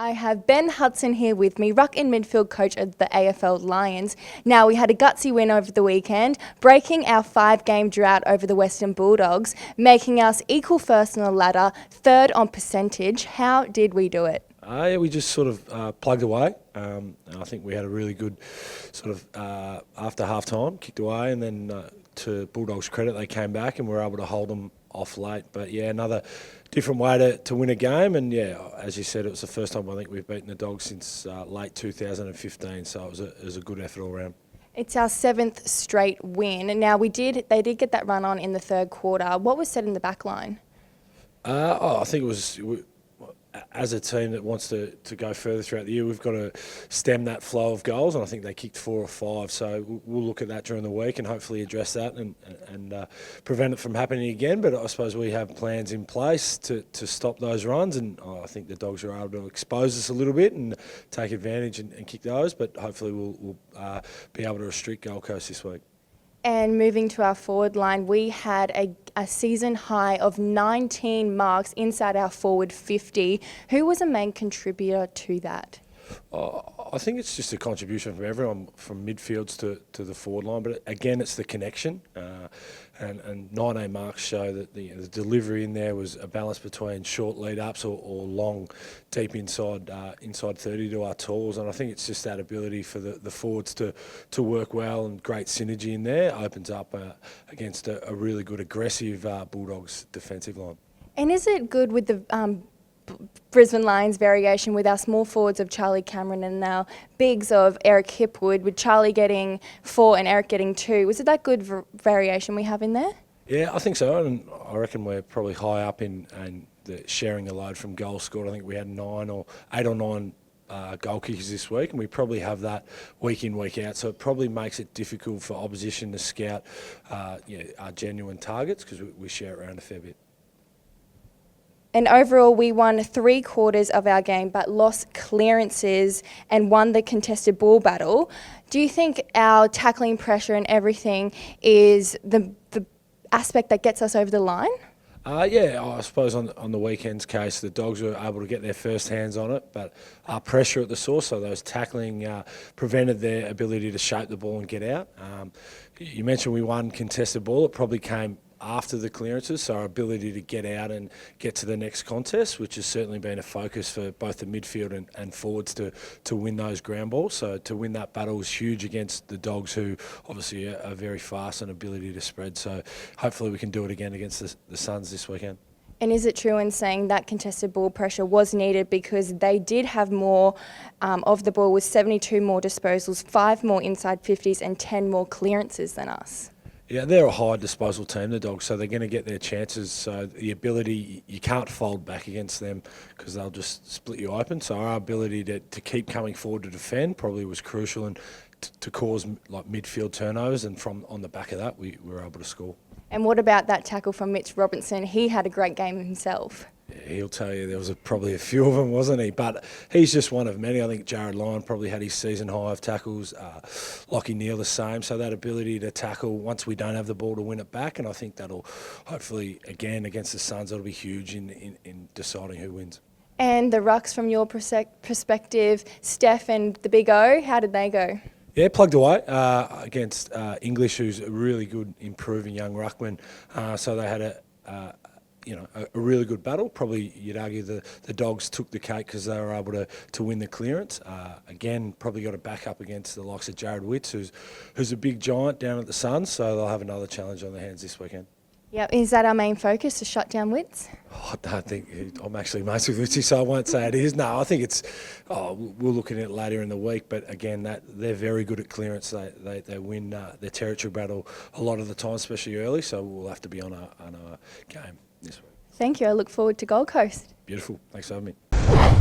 I have Ben Hudson here with me, Ruck and Midfield coach of the AFL Lions. Now, we had a gutsy win over the weekend, breaking our 5-game drought over the Western Bulldogs, making us equal first on the ladder, third on percentage. How did we do it? Yeah, we just sort of plugged away. And I think we had a really good sort of after half time, kicked away, and then to Bulldogs' credit, they came back and were able to hold them off late. But yeah, another different way to win a game. And yeah, as you said, it was the first time I think we've beaten the Dogs since late 2015. So it was a good effort all round. It's our 7th straight win. Now, they did get that run on in the third quarter. What was said in the back line? I think it was, as a team that wants to go further throughout the year, we've got to stem that flow of goals, and I think they kicked 4 or 5. So we'll look at that during the week and hopefully address that and prevent it from happening again. But I suppose we have plans in place to stop those runs, and I think the Dogs are able to expose us a little bit and take advantage and kick those. But hopefully we'll be able to restrict Gold Coast this week. And moving to our forward line, we had a season high of 19 marks inside our forward 50. Who was a main contributor to that? I think it's just a contribution from everyone, from midfields to the forward line. But again, it's the connection. And 19 marks show that the delivery in there was a balance between short lead-ups or long, deep inside 30 to our tools. And I think it's just that ability for the forwards to work well, and great synergy in there opens up against a really good, aggressive Bulldogs defensive line. And is it good with the Brisbane Lions variation with our small forwards of Charlie Cameron and our bigs of Eric Hipwood, with Charlie getting 4 and Eric getting 2? Was it that good variation we have in there? Yeah, I think so, and I reckon we're probably high up in the sharing the load from goals scored. I think we had 8 or 9 goal kickers this week, and we probably have that week in, week out. So it probably makes it difficult for opposition to scout our genuine targets, because we share it around a fair bit. And overall, we won 3/4 of our game, but lost clearances and won the contested ball battle. Do you think our tackling pressure and everything is the aspect that gets us over the line? Yeah, I suppose on the weekend's case, the Dogs were able to get their first hands on it, but our pressure at the source, so those tackling, prevented their ability to shape the ball and get out. You mentioned we won contested ball. It probably came after the clearances, so our ability to get out and get to the next contest, which has certainly been a focus for both the midfield and forwards to win those ground balls. So to win that battle was huge against the Dogs, who obviously are very fast and ability to spread. So hopefully we can do it again against the Suns this weekend. And is it true in saying that contested ball pressure was needed because they did have more of the ball, with 72 more disposals, 5 more inside 50s and 10 more clearances than us? Yeah, they're a high disposal team, the Dogs, so they're going to get their chances. So the ability, you can't fold back against them because they'll just split you open. So our ability to keep coming forward to defend probably was crucial, and to cause like midfield turnovers, and from on the back of that we were able to score. And what about that tackle from Mitch Robinson? He had a great game himself. Yeah, he'll tell you there was probably a few of them, wasn't he? But he's just one of many. I think Jared Lyon probably had his season high of tackles. Lockie Neal the same. So that ability to tackle once we don't have the ball to win it back, and I think that'll hopefully, again, against the Suns, that'll be huge in deciding who wins. And the rucks, from your perspective, Steph and the Big O, how did they go? Yeah, plugged away against English, who's a really good, improving young ruckman. So they had a really good battle. Probably you'd argue the Dogs took the cake because they were able to win the clearance. Again, probably got a back up against the likes of Jared Witts, who's a big giant down at the Suns, so they'll have another challenge on their hands this weekend. Yeah, is that our main focus, to shut down Witts? I don't think I'm actually mates with Witty, so I won't say it is. No, I think it's. We'll look at it later in the week, but again, they're very good at clearance. They win their territory battle a lot of the time, especially early. So we'll have to be on a game this week. Thank you. I look forward to Gold Coast. Beautiful. Thanks for having me.